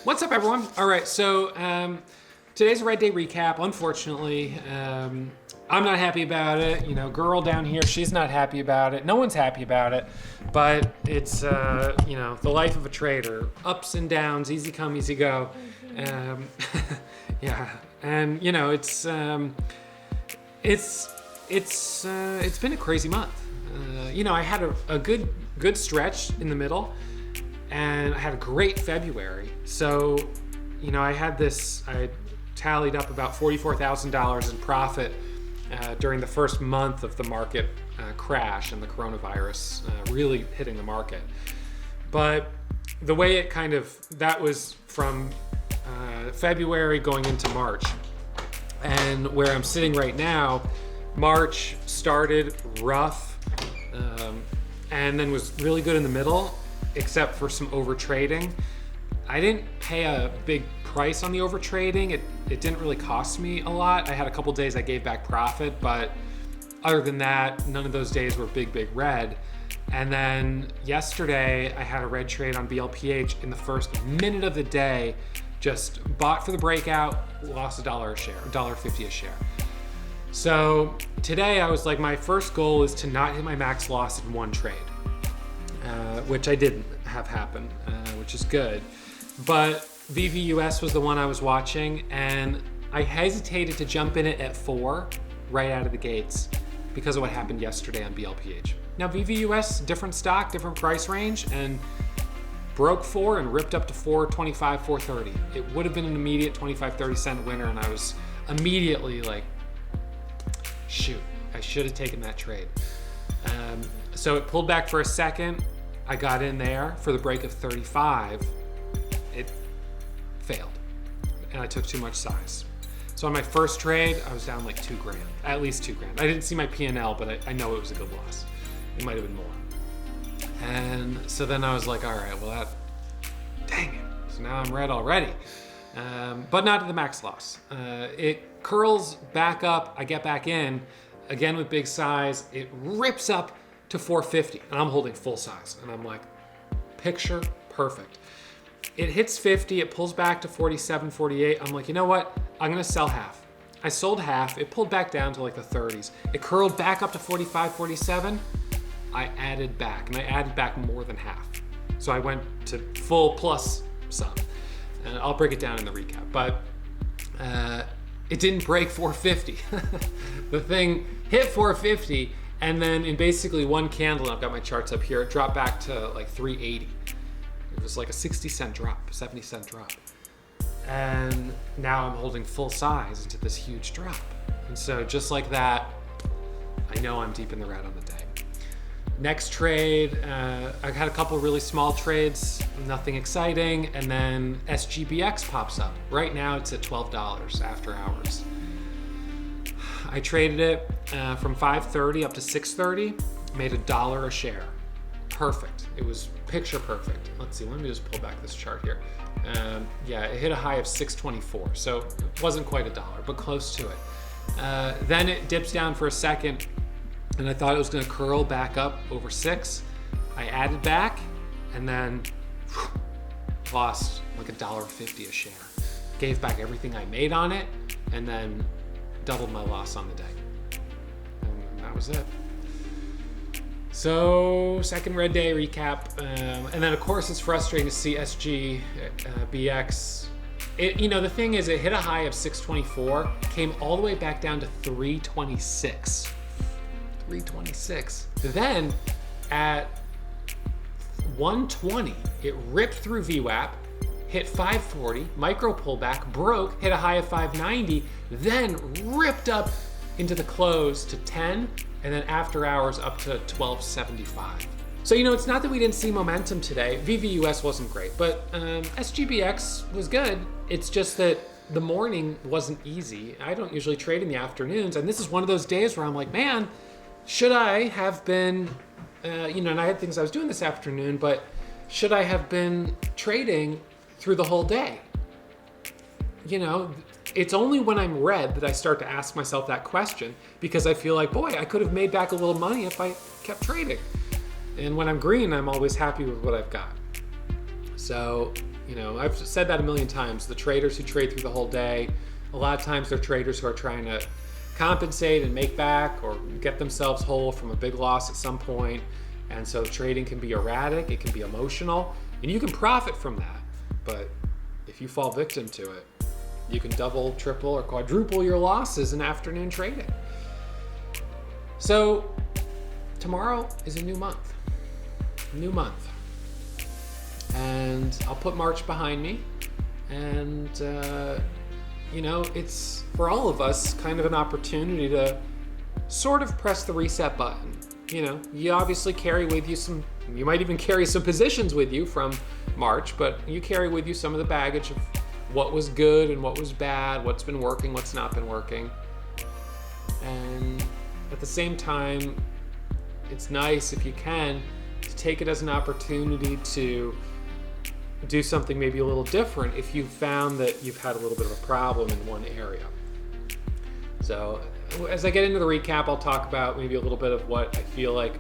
What's up, everyone? All right, so today's a red day recap. Unfortunately, I'm not happy about it. You know, girl down here, she's not happy about it. No one's happy about it, but it's the life of a trader. Ups and downs, easy come, easy go. Yeah, and you know, it's been a crazy month. I had a good stretch in the middle. And I had a great February. So, I tallied up about $44,000 in profit during the first month of the market crash and the coronavirus really hitting the market. But the way that was from February going into March. And where I'm sitting right now, March started rough and then was really good in the middle, except for some over trading. I didn't pay a big price on the over trading. It didn't really cost me a lot. I had a couple days I gave back profit, but other than that, none of those days were big red. And then yesterday I had a red trade on BLPH in the first minute of the day, just bought for the breakout, lost $1 a share, $1.50 a share. So today I was like, my first goal is to not hit my max loss in one trade. Which I didn't have happen, which is good. But VVUS was the one I was watching, and I hesitated to jump in it at 4 right out of the gates because of what happened yesterday on BLPH. Now VVUS, different stock, different price range, and broke 4 and ripped up to 425, 430. It would have been an immediate 25-30 cent winner, and I was immediately like, shoot, I should have taken that trade. So it pulled back for a second. I got in there for the break of 35. It failed, and I took too much size. So on my first trade, I was down like $2,000, at least $2,000. I didn't see my P&L, but I know it was a good loss. It might have been more. And so then I was like, all right, well, dang it. So now I'm red already, but not to the max loss. It curls back up. I get back in again with big size. It rips up to 450, and I'm holding full size, and I'm like, picture perfect. It hits 50, it pulls back to 47, 48. I'm like, you know what? I'm gonna sell half. I sold half. It pulled back down to like the 30s. It curled back up to 45, 47. I added back, and I added back more than half. So I went to full plus some. And I'll break it down in the recap, but it didn't break 450. The thing hit 450, and then in basically one candle, I've got my charts up here, it dropped back to like 380. It was like a 60 cent drop, 70 cent drop. And now I'm holding full size into this huge drop. And so just like that, I know I'm deep in the red on the day. Next trade, I had a couple really small trades, nothing exciting, and then SGBX pops up. Right now it's at $12 after hours. I traded it from 5:30 up to 6:30, made $1 a share. Perfect. It was picture perfect. Let's see, let me just pull back this chart here. It hit a high of 624, so it wasn't quite $1, but close to it. Then it dips down for a second, and I thought it was gonna curl back up over 6. I added back, and then lost like $1.50 a share. Gave back everything I made on it, and then doubled my loss on the day. And that was it. So, second red day recap. And then of course it's frustrating to see SGBX. The thing is, it hit a high of 624, came all the way back down to 326. 326. Then at 120, it ripped through VWAP, hit 540, micro pullback, broke, hit a high of 590, then ripped up into the close to 10, and then after hours up to 1275. So, it's not that we didn't see momentum today. VVUS wasn't great, but SGBX was good. It's just that the morning wasn't easy. I don't usually trade in the afternoons, and this is one of those days where I'm like, man, should I have been, and I had things I was doing this afternoon, but should I have been trading through the whole day? It's only when I'm red that I start to ask myself that question, because I feel like, boy, I could have made back a little money if I kept trading. And when I'm green, I'm always happy with what I've got. So, I've said that a million times. The traders who trade through the whole day, a lot of times they're traders who are trying to compensate and make back or get themselves whole from a big loss at some point. And so trading can be erratic, it can be emotional, and you can profit from that. But if you fall victim to it, you can double, triple, or quadruple your losses in afternoon trading. So tomorrow is a new month. And I'll put March behind me. And, it's for all of us kind of an opportunity to sort of press the reset button. You obviously carry with you you might even carry some positions with you from March, but you carry with you some of the baggage of what was good and what was bad, what's been working, what's not been working. And at the same time, it's nice if you can to take it as an opportunity to do something maybe a little different if you've found that you've had a little bit of a problem in one area. So as I get into the recap, I'll talk about maybe a little bit of what I feel like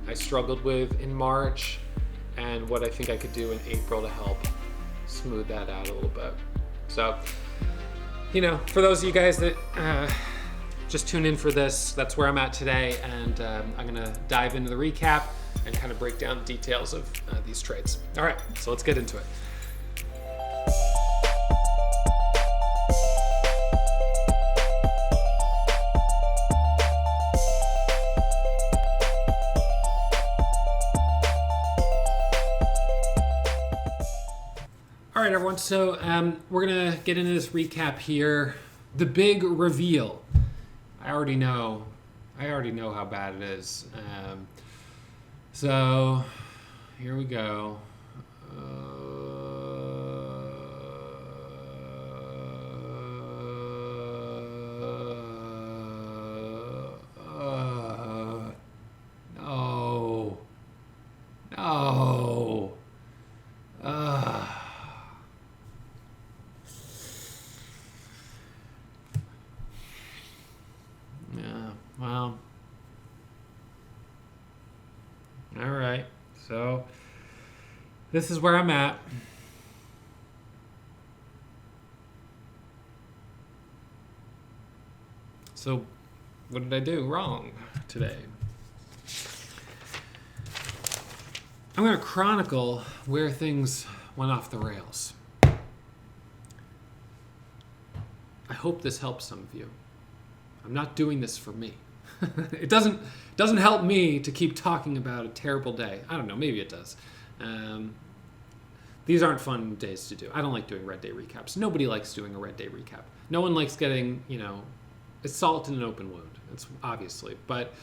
I struggled with in March and what I think I could do in April to help smooth that out a little bit. So, for those of you guys that just tune in for this, that's where I'm at today, and I'm gonna dive into the recap and kind of break down the details of these trades. All right, so let's get into it. All right, everyone, so we're gonna get into this recap here. The big reveal. I already know how bad it is. So here we go. No. Yeah, well. All right, so this is where I'm at. So what did I do wrong today? I'm going to chronicle where things went off the rails. I hope this helps some of you. I'm not doing this for me. It doesn't help me to keep talking about a terrible day. I don't know, maybe it does. These aren't fun days to do. I don't like doing red day recaps. Nobody likes doing a red day recap. No one likes getting, it's salt in an open wound. It's obviously, but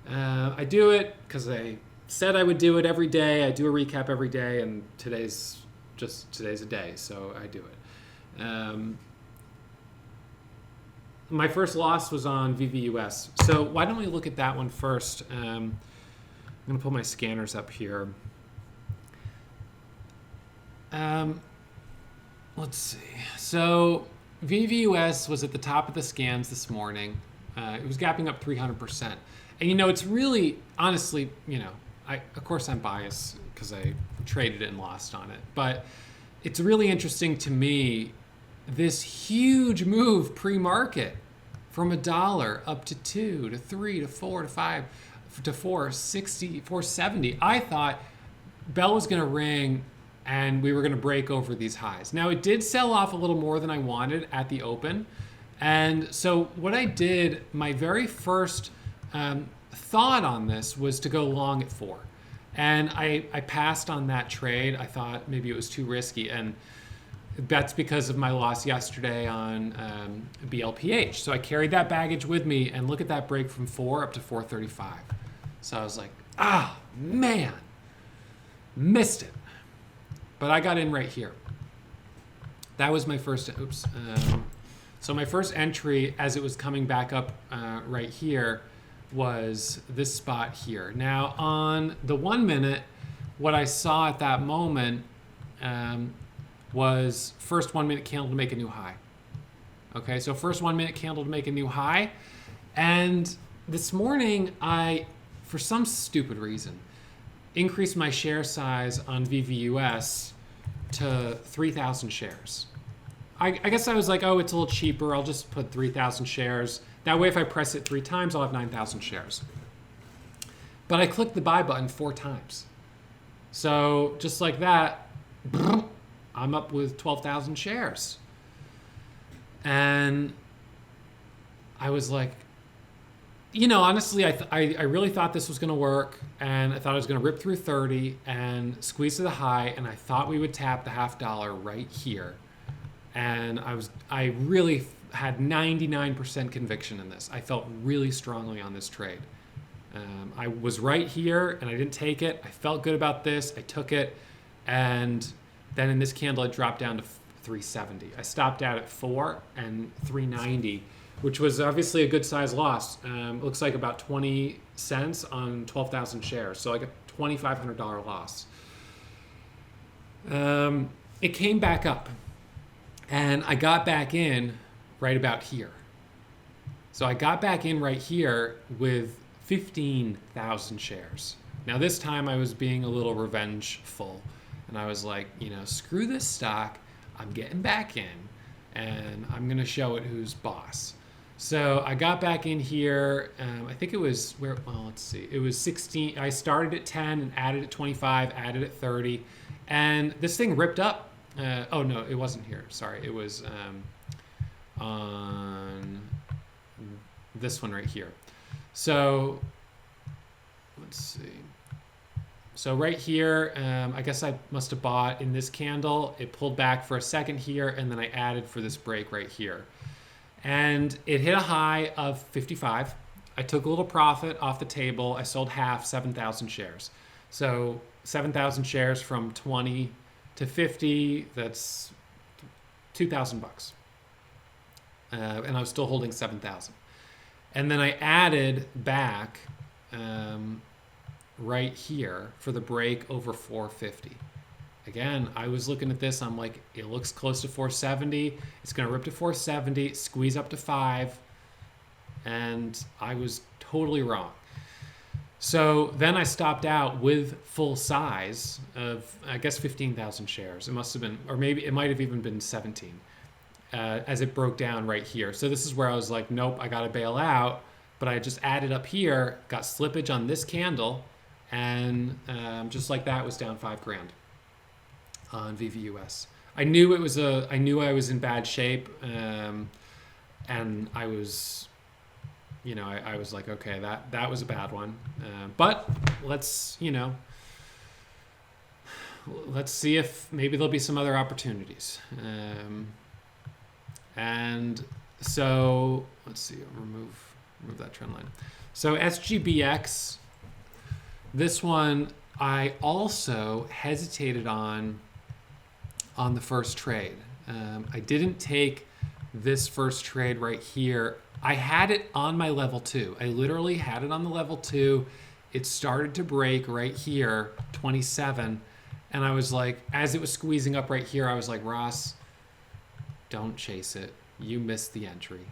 I do it because I said I would do it every day. I do a recap every day, and today's a day, so I do it. My first loss was on VVUS. So why don't we look at that one first? I'm going to pull my scanners up here. Let's see. So VVUS was at the top of the scans this morning. It was gapping up 300%. And it's really, honestly, of course I'm biased because I traded it and lost on it. But it's really interesting to me, this huge move pre-market from $1 up to 2 to 3 to 4 to 5 to 460, 470. I thought bell was going to ring and we were going to break over these highs. Now it did sell off a little more than I wanted at the open. And so what I did, my very first thought on this was to go long at 4. And I passed on that trade. I thought maybe it was too risky. And that's because of my loss yesterday on BLPH. So I carried that baggage with me, and look at that break from 4 up to 435. So I was like, man, missed it. But I got in right here. That was my first, so my first entry as it was coming back up right here was this spot here. Now on the 1 minute, what I saw at that moment was first 1 minute candle to make a new high. Okay, so first 1 minute candle to make a new high. And this morning, I, for some stupid reason, increased my share size on VVUS to 3,000 shares. I guess I was like, oh, it's a little cheaper. I'll just put 3,000 shares. That way, if I press it 3 times, I'll have 9,000 shares. But I clicked the buy button 4 times. So just like that, I'm up with 12,000 shares. And I was like, honestly, I really thought this was going to work. And I thought I was going to rip through 30 and squeeze to the high. And I thought we would tap the $0.50 right here. And I really had 99% conviction in this. I felt really strongly on this trade. I was right here and I didn't take it. I felt good about this. I took it. And then in this candle, it dropped down to 370. I stopped out at 4 and 390, which was obviously a good size loss. Looks like about 20 cents on 12,000 shares. So like a $2,500 loss. It came back up. And I got back in right about here. So I got back in right here with 15,000 shares. Now this time I was being a little revengeful. And I was like, screw this stock. I'm getting back in. And I'm going to show it who's boss. So I got back in here. I think it was, let's see. It was 16. I started at 10 and added at 25, added at 30. And this thing ripped up. Oh no, it wasn't here. Sorry, it was on this one right here. So let's see. So right here, I guess I must have bought in this candle. It pulled back for a second here, and then I added for this break right here. And it hit a high of 55. I took a little profit off the table. I sold half, 7,000 shares. So 7,000 shares from 20 to 50, that's $2,000. And I was still holding 7,000. And then I added back right here for the break over 450. Again, I was looking at this, I'm like, it looks close to 470. It's going to rip to 470, squeeze up to 5. And I was totally wrong. So then I stopped out with full size of, I guess, 15,000 shares. It must have been, or maybe it might have even been 17 as it broke down right here. So this is where I was like, nope, I got to bail out. But I just added up here, got slippage on this candle, and just like that, was down $5,000 on VVUS. I knew I was in bad shape, and I was. I was like, okay, that was a bad one. But let's see if maybe there'll be some other opportunities. And so let's see, remove that trend line. So SGBX, this one I also hesitated on the first trade. I didn't take this first trade right here. I had it on my level 2. I literally had it on the level 2. It started to break right here, 27. And I was like, as it was squeezing up right here, I was like, Ross, don't chase it. You missed the entry.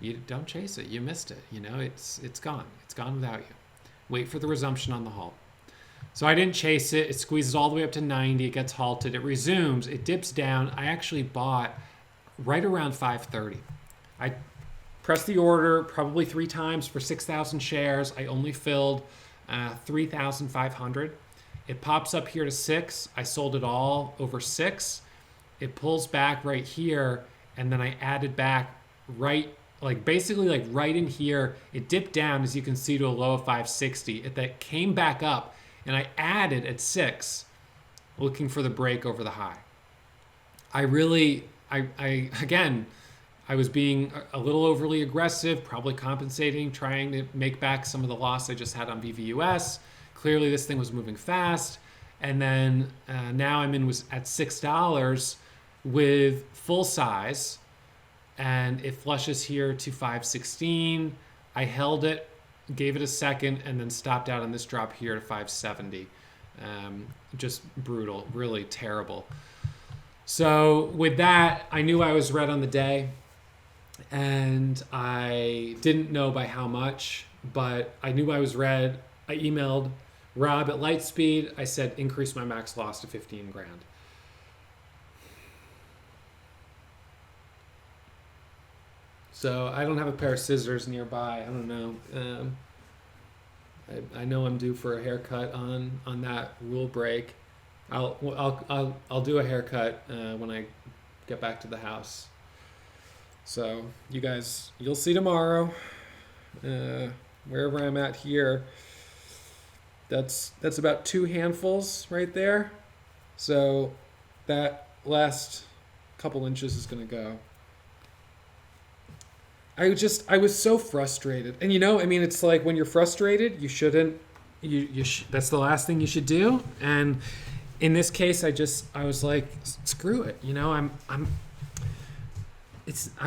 You don't chase it. You missed it. It's gone. It's gone without you. Wait for the resumption on the halt. So I didn't chase it. It squeezes all the way up to 90. It gets halted. It resumes. It dips down. I actually bought right around 530. I pressed the order probably 3 times for 6,000 shares. I only filled 3,500. It pops up here to 6. I sold it all over 6. It pulls back right here, and then I added back right in here. It dipped down, as you can see, to a low of 560. That came back up, and I added at 6, looking for the break over the high. I was being a little overly aggressive, probably compensating, trying to make back some of the loss I just had on VVUS. Clearly, this thing was moving fast. And then now I'm at $6 with full size. And it flushes here to 516. I held it, gave it a second, and then stopped out on this drop here to 570. Just brutal, really terrible. So with that, I knew I was red on the day. And I didn't know by how much, but I knew I was red. I emailed Rob at Lightspeed. I said, increase my max loss to $15,000. So I don't have a pair of scissors nearby. I don't know. I know I'm due for a haircut on that rule break. I'll do a haircut when I get back to the house. So you guys, you'll see tomorrow. Wherever I'm at here, that's about 2 handfuls right there. So that last couple inches is gonna go. I was so frustrated, and it's like when you're frustrated, you shouldn't. That's the last thing you should do. And in this case, I was like, screw it. I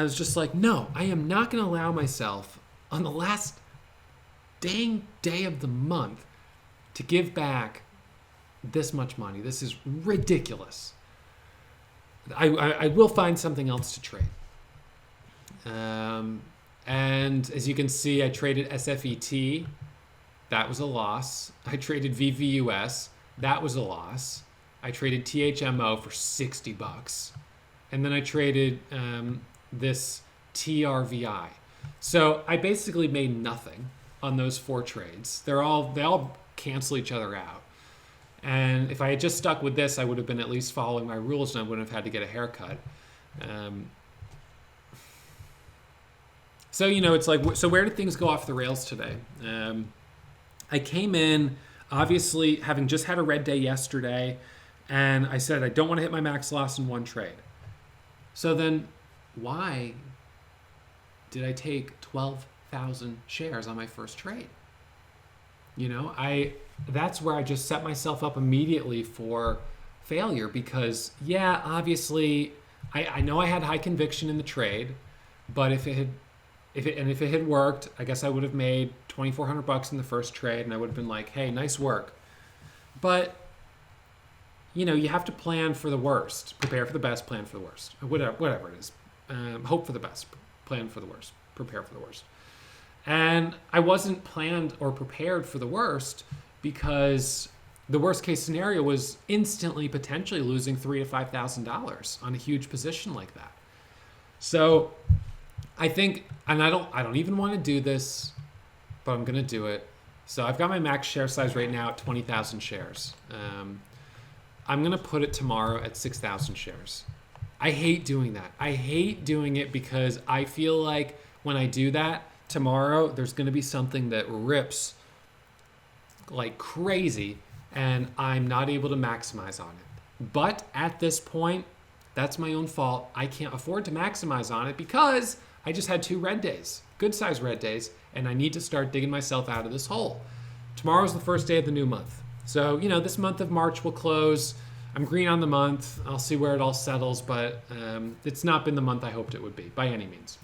was just like, no, I am not going to allow myself on the last dang day of the month to give back this much money. This is ridiculous. I will find something else to trade. And as you can see, I traded SFET. That was a loss. I traded VVUS. That was a loss. I traded THMO for $60. And then I traded this TRVI. So I basically made nothing on those 4 trades. They all cancel each other out. And if I had just stuck with this, I would have been at least following my rules and I wouldn't have had to get a haircut. So, it's like, so where did things go off the rails today? I came in, obviously, having just had a red day yesterday, and I said, I don't want to hit my max loss in one trade. So then why did I take 12,000 shares on my first trade? That's where I just set myself up immediately for failure because, yeah, obviously, I know I had high conviction in the trade, but if it had worked, I guess I would have made $2,400 in the first trade, and I would have been like, hey, nice work. But you have to plan for the worst, prepare for the best, plan for the worst, whatever it is. Hope for the best, plan for the worst, prepare for the worst. And I wasn't planned or prepared for the worst because the worst case scenario was instantly potentially losing $3,000 to $5,000 on a huge position like that. So I think, and I don't even want to do this, but I'm going to do it. So I've got my max share size right now at 20,000 shares. I'm going to put it tomorrow at 6,000 shares. I hate doing that. I hate doing it because I feel like when I do that tomorrow, there's going to be something that rips like crazy and I'm not able to maximize on it. But at this point, that's my own fault. I can't afford to maximize on it because I just had 2 red days, good size red days, and I need to start digging myself out of this hole. Tomorrow's the first day of the new month. So, this month of March will close. I'm green on the month. I'll see where it all settles, but it's not been the month I hoped it would be by any means.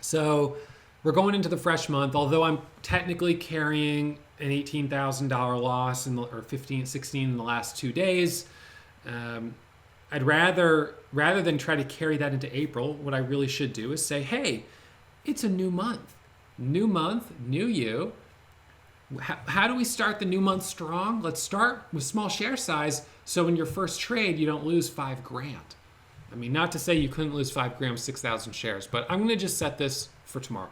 So we're going into the fresh month, although I'm technically carrying an $18,000 loss or 16 in the last 2 days. I'd rather than try to carry that into April, what I really should do is say, hey, it's a new month, new you. How do we start the new month strong? Let's start with small share size. So in your first trade, you don't lose $5,000. I mean, not to say you couldn't lose $5,000, 6,000 shares, but I'm going to just set this for tomorrow.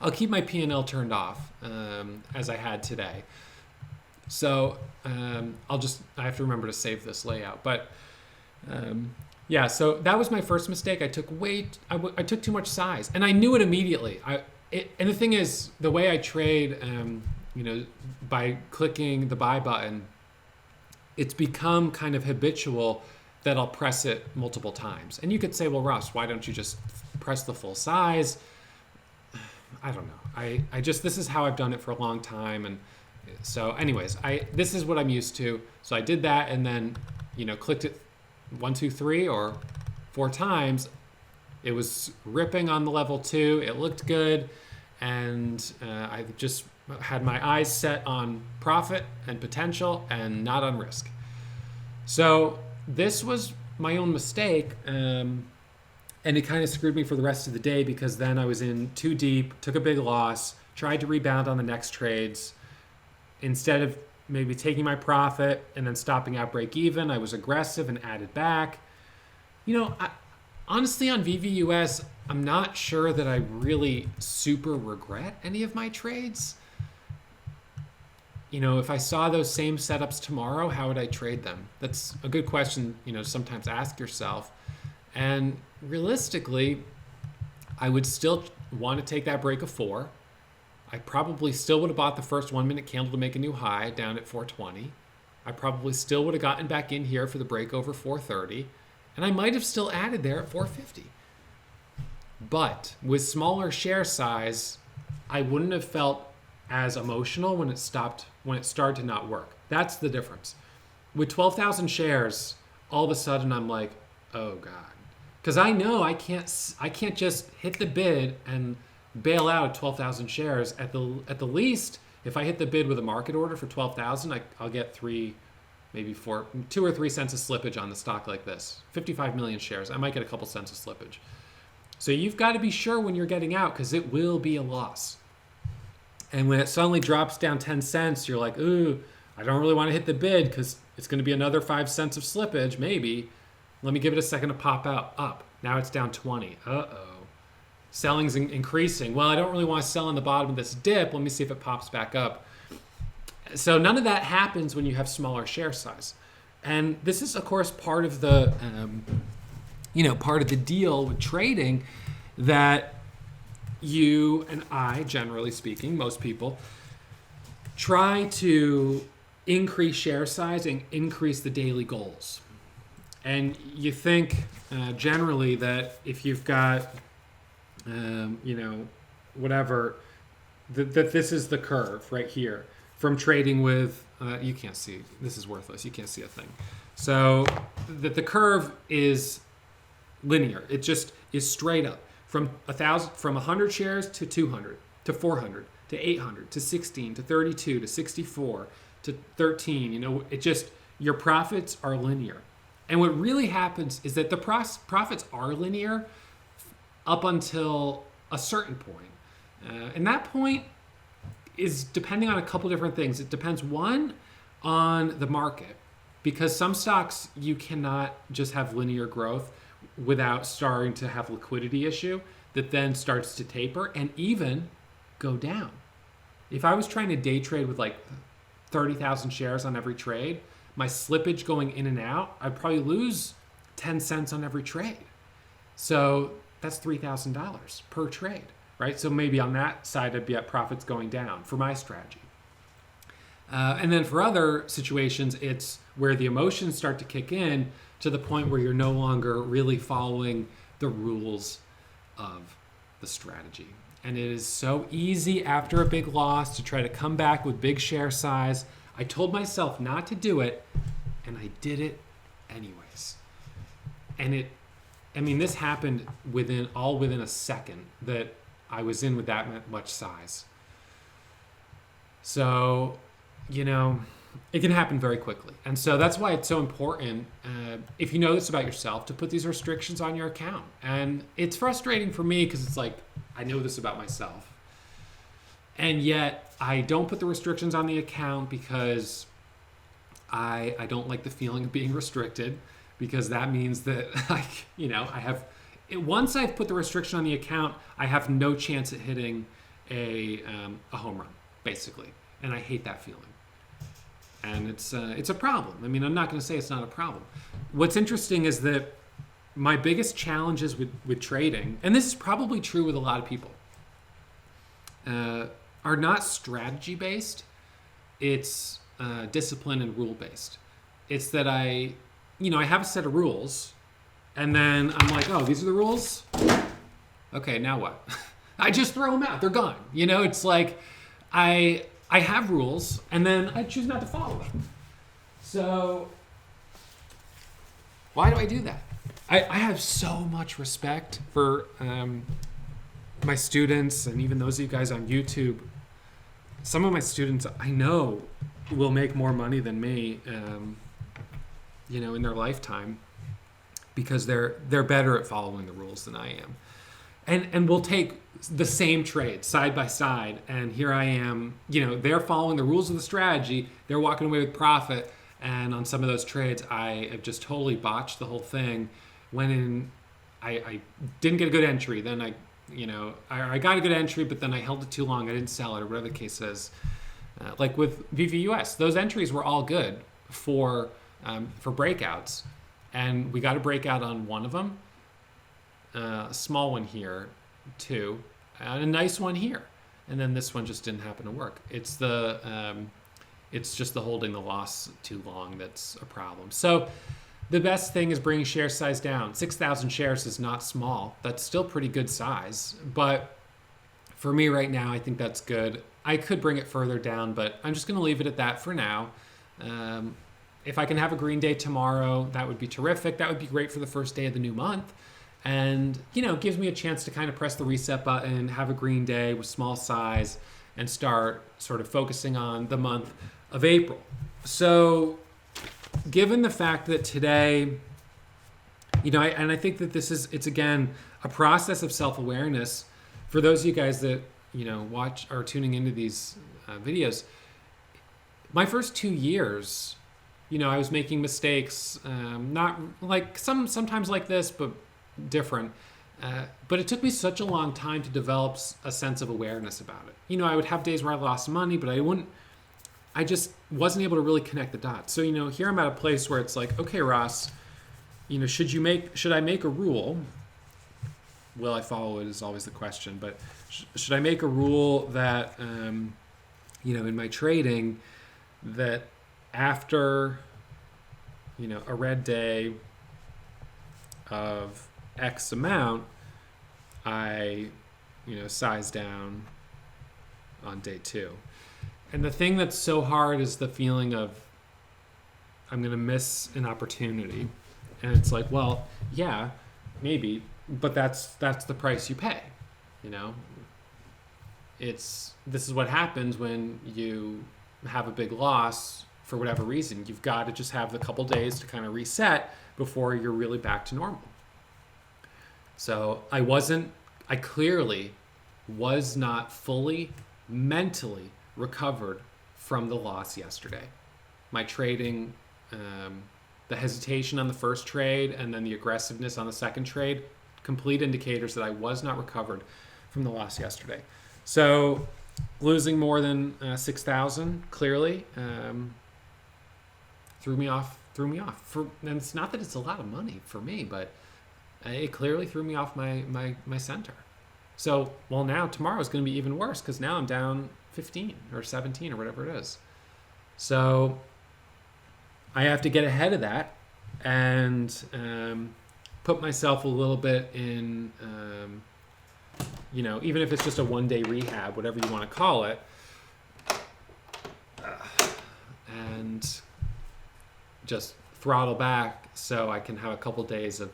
I'll keep my P&L turned off as I had today. So I have to remember to save this layout. But so that was my first mistake. I took too much size, and I knew it immediately. And the thing is, the way I trade, by clicking the buy button, it's become kind of habitual that I'll press it multiple times. And you could say, well, Russ, why don't you just press the full size? I don't know. This is how I've done it for a long time. And so anyways, this is what I'm used to. So I did that and then, clicked it 1, 2, 3 or 4 times. It was ripping on the level 2. It looked good. And I just had my eyes set on profit and potential and not on risk. So this was my own mistake. And it kind of screwed me for the rest of the day because then I was in too deep, took a big loss, tried to rebound on the next trades. Instead of maybe taking my profit and then stopping at break even, I was aggressive and added back. honestly, on VVUS, I'm not sure that I really super regret any of my trades. If I saw those same setups tomorrow, how would I trade them? That's a good question, sometimes ask yourself. And realistically, I would still want to take that break of 4. I probably still would have bought the first 1 minute candle to make a new high down at 420. I probably still would have gotten back in here for the break over 430. And I might have still added there at 450. But with smaller share size, I wouldn't have felt as emotional when it started to not work. That's the difference. With 12,000 shares, all of a sudden I'm like, oh God. Because I know I can't just hit the bid and bail out at 12,000 shares. At the least, if I hit the bid with a market order for 12,000, I'll get 2 or 3 cents of slippage on the stock like this. 55 million shares. I might get a couple cents of slippage. So you've got to be sure when you're getting out, because it will be a loss. And when it suddenly drops down 10 cents, you're like, ooh, I don't really want to hit the bid because it's going to be another 5 cents of slippage, maybe. Let me give it a second to pop out up. Now it's down 20. Uh-oh. Selling's increasing. Well, I don't really want to sell on the bottom of this dip. Let me see if it pops back up. So none of that happens when you have smaller share size. And this is, of course, part of the, part of the deal with trading, that you and I, generally speaking, most people, try to increase share size and increase the daily goals. And you think generally that if you've got, whatever, that this is the curve right here from trading with, you can't see, this is worthless, you can't see a thing. So that the curve is linear. It just is straight up from 100 shares to 200 to 400 to 800 to 16 to 32 to 64 to 13. It just, your profits are linear. And what really happens is that the profits are linear up until a certain point. And that point is depending on a couple different things. It depends, one, on the market, because some stocks you cannot just have linear growth without starting to have liquidity issue that then starts to taper and even go down. If I was trying to day trade with like 30,000 shares on every trade, my slippage going in and out, I'd probably lose 10 cents on every trade. So that's $3,000 per trade, right? So maybe on that side, I'd be at profits going down for my strategy. And then for other situations, it's where the emotions start to kick in to the point where you're no longer really following the rules of the strategy. And it is so easy after a big loss to try to come back with big share size. I told myself not to do it, and I did it anyways. And this happened within a second that I was in with that much size. So, it can happen very quickly. And so that's why it's so important, if you know this about yourself, to put these restrictions on your account. And it's frustrating for me because it's like, I know this about myself. And yet I don't put the restrictions on the account because I don't like the feeling of being restricted, because that means that once I've put the restriction on the account, I have no chance at hitting a home run, basically. And I hate that feeling. And it's a problem. I'm not going to say it's not a problem. What's interesting is that my biggest challenges with trading, and this is probably true with a lot of people, are not strategy based. It's discipline and rule based. It's that I have a set of rules, and then I'm like, oh, these are the rules? Okay, now what? I just throw them out. They're gone. It's like I have rules, and then I choose not to follow them. So why do I do that? I have so much respect for my students, and even those of you guys on YouTube. Some of my students I know will make more money than me, in their lifetime, because they're better at following the rules than I am. And we'll take the same trade side by side, and here I am, they're following the rules of the strategy, they're walking away with profit, and on some of those trades I have just totally botched the whole thing, when I didn't get a good entry. Then I got a good entry, but then I held it too long. I didn't sell it, or whatever the case is. Like with VVUS, those entries were all good for breakouts, and we got a breakout on one of them, a small one here, too, and a nice one here, and then this one just didn't happen to work. It's just the holding the loss too long that's a problem. So the best thing is bringing share size down. 6,000 shares is not small. That's still pretty good size, but for me right now, I think that's good. I could bring it further down, but I'm just going to leave it at that for now. If I can have a green day tomorrow, that would be terrific. That would be great for the first day of the new month. And, gives me a chance to kind of press the reset button, have a green day with small size, and start sort of focusing on the month of April. So given the fact that today, I think that it's again, a process of self-awareness for those of you guys that, watch or tuning into these videos. My first 2 years, I was making mistakes, not like sometimes like this, but different. But it took me such a long time to develop a sense of awareness about it. I would have days where I lost money, but I just wasn't able to really connect the dots. So, here I'm at a place where it's like, okay, Ross, should I make a rule? Will I follow it is always the question, but should I make a rule that, in my trading, that after, a red day of X amount, I, size down on day 2. And the thing that's so hard is the feeling of I'm going to miss an opportunity. And it's like, well, yeah, maybe, but that's the price you pay. This is what happens when you have a big loss for whatever reason. You've got to just have a couple days to kind of reset before you're really back to normal. So I clearly was not fully mentally recovered from the loss yesterday. My trading, the hesitation on the first trade and then the aggressiveness on the second trade, complete indicators that I was not recovered from the loss yesterday. So losing more than 6,000 clearly threw me off. And it's not that it's a lot of money for me, but it clearly threw me off my center. So, now tomorrow is going to be even worse because now I'm down 15 or 17 or whatever it is. So I have to get ahead of that and put myself a little bit in, even if it's just a one-day rehab, whatever you want to call it, and just throttle back so I can have a couple days of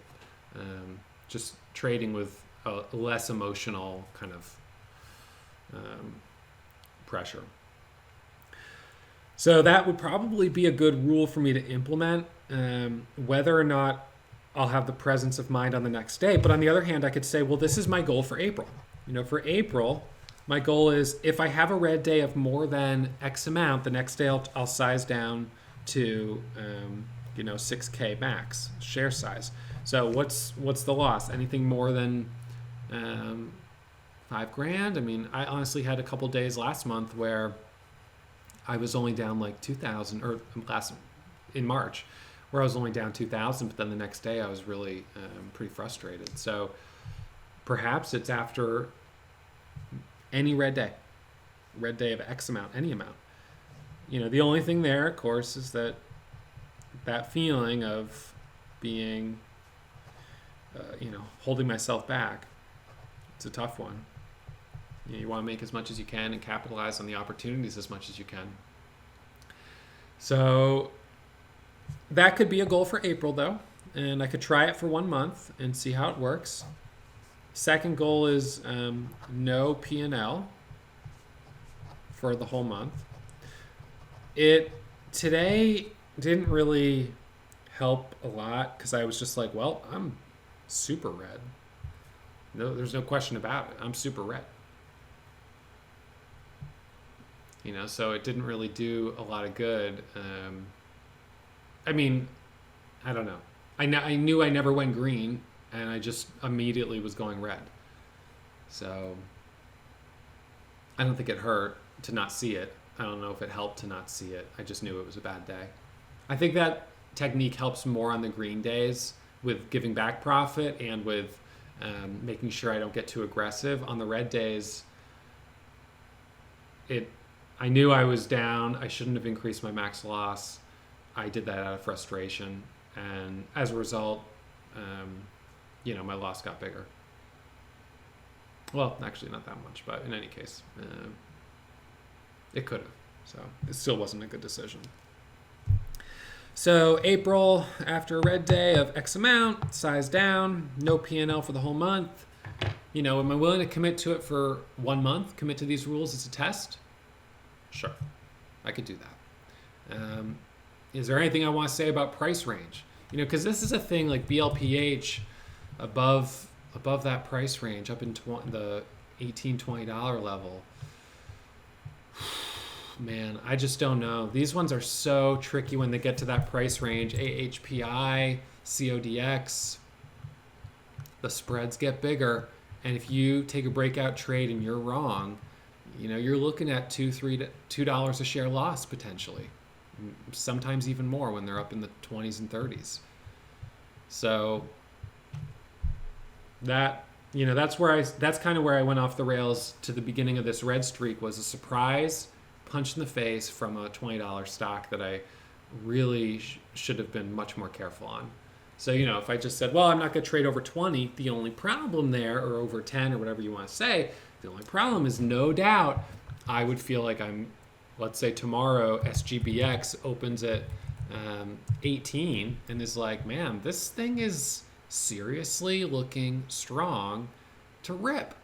just trading with a less emotional kind of pressure. So that would probably be a good rule for me to implement, whether or not I'll have the presence of mind on the next day. But on the other hand, I could say, well, this is my goal for April. For April, my goal is if I have a red day of more than X amount, the next day I'll size down to 6K max share size. So what's the loss? Anything more than $5,000? I mean, I honestly had a couple days last month where I was only down like 2,000, or in March, where I was only down 2,000, but then the next day I was really pretty frustrated. So perhaps it's after any red day of X amount, any amount. The only thing there, of course, is that feeling of being, holding myself back. It's a tough one. You want to make as much as you can and capitalize on the opportunities as much as you can. So that could be a goal for April, though, and I could try it for 1 month and see how it works. Second goal is no P&L for the whole month. Today didn't really help a lot because I was just like, well, I'm super red. No, there's no question about it. I'm super red. So it didn't really do a lot of good. I mean, I don't know. I knew I never went green and I just immediately was going red. So I don't think it hurt to not see it. I don't know if it helped to not see it. I just knew it was a bad day. I think that technique helps more on the green days with giving back profit and with making sure I don't get too aggressive. On the red days, I knew I was down. I shouldn't have increased my max loss. I did that out of frustration, and as a result, my loss got bigger. Well, actually not that much, but in any case, it could have. So it still wasn't a good decision. So April, after a red day of X amount, size down, no P&L for the whole month. Am I willing to commit to it for 1 month? Commit to these rules as a test? Sure, I could do that. Is there anything I want to say about price range? Because this is a thing like BLPH above that price range, up in the $18, $20 level. Man, I just don't know. These ones are so tricky when they get to that price range. AHPI, CODX, the spreads get bigger. And if you take a breakout trade and you're wrong, you're looking at $2 a share loss potentially. Sometimes even more when they're up in the 20s and 30s. So that's kind of where I went off the rails to the beginning of this red streak, was a surprise punch in the face from a $20 stock that I really should have been much more careful on. So, if I just said, well, I'm not going to trade over 20, the only problem there, or over 10 or whatever you want to say, the only problem is no doubt I would feel like let's say tomorrow SGBX opens at 18 and is like, man, this thing is seriously looking strong to rip.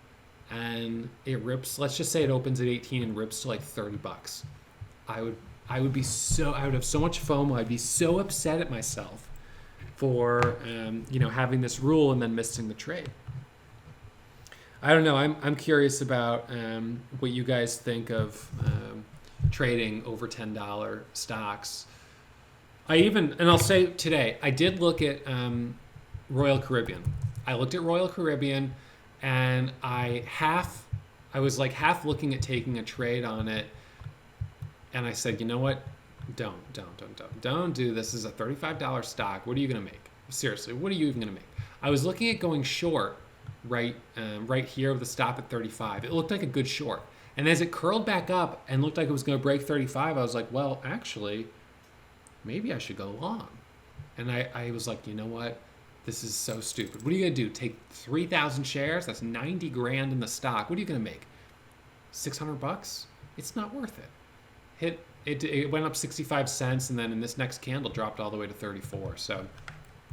And it rips, let's just say it opens at 18 and rips to like $30. I would have so much FOMO. I'd be so upset at myself for having this rule and then missing the trade. I don't know. I'm curious about what you guys think of trading over $10 stocks. I'll say today, I did look at Royal Caribbean. I looked at Royal Caribbean, and I was like half looking at taking a trade on it, and I said, you know what? Don't do this. This is a $35 stock. What are you going to make? Seriously, what are you even going to make? I was looking at going short right here with the stop at 35. It looked like a good short. And as it curled back up and looked like it was going to break 35, I was like, well, actually, maybe I should go long. And I was like, you know what? This is so stupid. What are you going to do? Take 3,000 shares? That's 90 grand in the stock. What are you going to make? $600? It's not worth it. It went up 65 cents, and then in this next candle dropped all the way to 34. So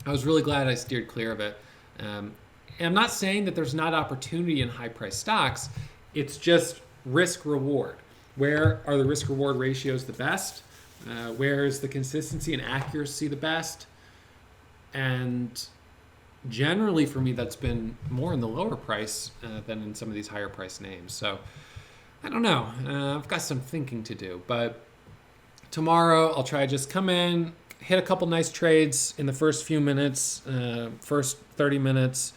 I was really glad I steered clear of it. And I'm not saying that there's not opportunity in high-priced stocks. It's just risk-reward. Where are the risk-reward ratios the best? Where is the consistency and accuracy the best? And generally for me, that's been more in the lower price than in some of these higher price names. So I don't know. I've got some thinking to do. But tomorrow I'll try to just come in, hit a couple nice trades in the first few minutes, first 30 minutes,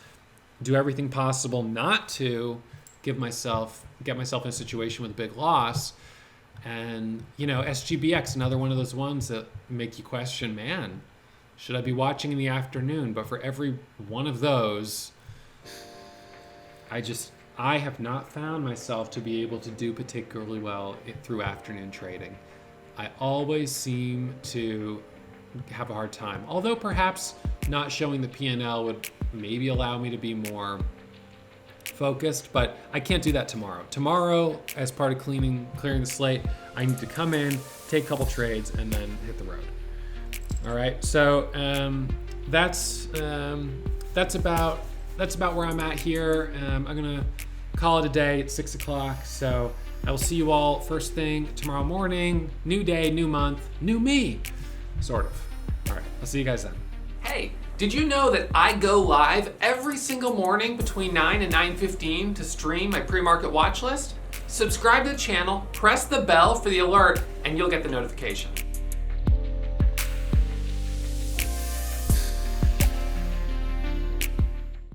do everything possible not to get myself in a situation with a big loss. And, SGBX, another one of those ones that make you question, man, should I be watching in the afternoon? But for every one of those, I have not found myself to be able to do particularly well through afternoon trading. I always seem to have a hard time. Although perhaps not showing the P&L would maybe allow me to be more focused, but I can't do that tomorrow. Tomorrow, as part of clearing the slate, I need to come in, take a couple trades, and then hit the road. All right, so that's about where I'm at here. I'm gonna call it a day. It's 6 o'clock, so I will see you all first thing tomorrow morning. New day, new month, new me, sort of. All right, I'll see you guys then. Hey, did you know that I go live every single morning between 9 and 9:15 to stream my pre-market watch list? Subscribe to the channel, press the bell for the alert, and you'll get the notification.